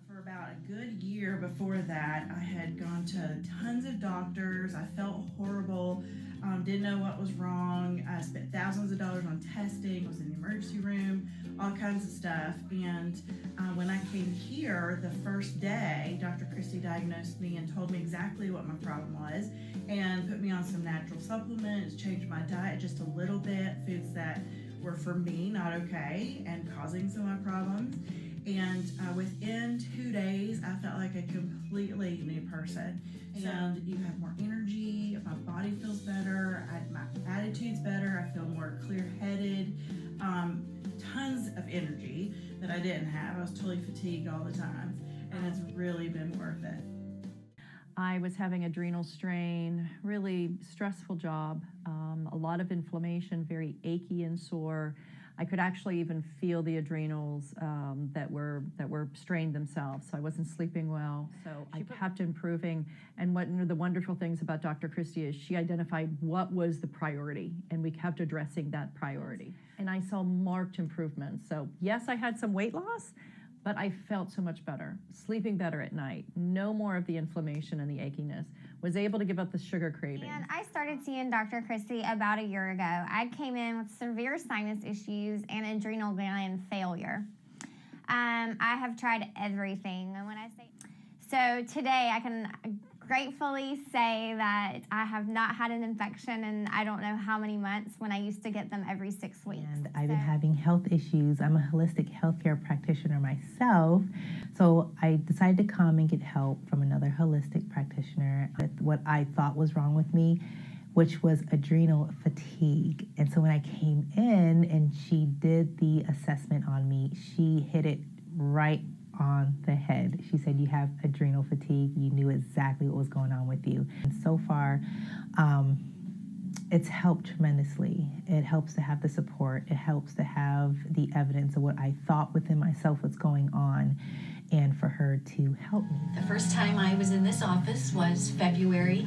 For about a good year before that, I had gone to tons of doctors. I felt horrible, didn't know what was wrong. I spent thousands of dollars on testing, was in the emergency room, all kinds of stuff. And when I came here the first day, Dr. Christie diagnosed me and told me exactly what my problem was and put me on some natural supplements, changed my diet just a little bit, foods that were for me not okay and causing some of my problems. And within 2 days, I felt like a completely new person. And you have more energy, my body feels better, my attitude's better, I feel more clear-headed, tons of energy that I didn't have. I was totally fatigued all the time, and it's really been worth it. I was having adrenal strain, really stressful job, a lot of inflammation, very achy and sore. I could actually even feel the adrenals that were strained themselves. So I wasn't sleeping well. So I kept improving. And one of the wonderful things about Dr. Christie is she identified what was the priority, and we kept addressing that priority. And I saw marked improvements. So yes, I had some weight loss, but I felt so much better, sleeping better at night, no more of the inflammation and the achiness, was able to give up the sugar cravings. And I started seeing Dr. Christie about a year ago. I came in with severe sinus issues and adrenal gland failure. I have tried everything. And when I say so, today I can gratefully say that I have not had an infection in I don't know how many months when I used to get them every 6 weeks. And I've been having health issues. I'm a holistic healthcare practitioner myself, so I decided to come and get help from another holistic practitioner with what I thought was wrong with me, which was adrenal fatigue. And so when I came in and she did the assessment on me, she hit it right on the head. She said, you have adrenal fatigue. You knew exactly what was going on with you. And so far, it's helped tremendously. It helps to have the support. It helps to have the evidence of what I thought within myself was going on, and for her to help me. The first time I was in this office was February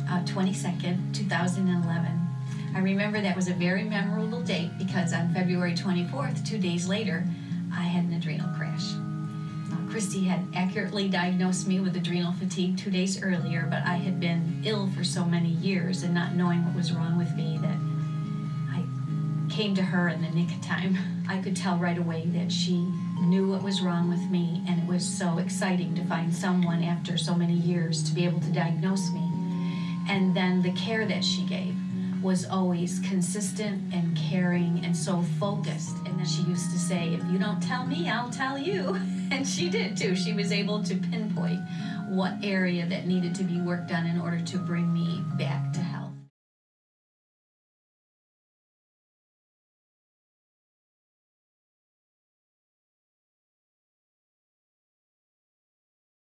22nd, 2011. I remember that was a very memorable date because on February 24th, 2 days later, I had an adrenal crash. Christie had accurately diagnosed me with adrenal fatigue 2 days earlier, but I had been ill for so many years and not knowing what was wrong with me that I came to her in the nick of time. I could tell right away that she knew what was wrong with me, and it was so exciting to find someone after so many years to be able to diagnose me. And then the care that she gave was always consistent and caring and so focused. And then she used to say, if you don't tell me, I'll tell you. And she did too. She was able to pinpoint what area that needed to be worked on in order to bring me back to health.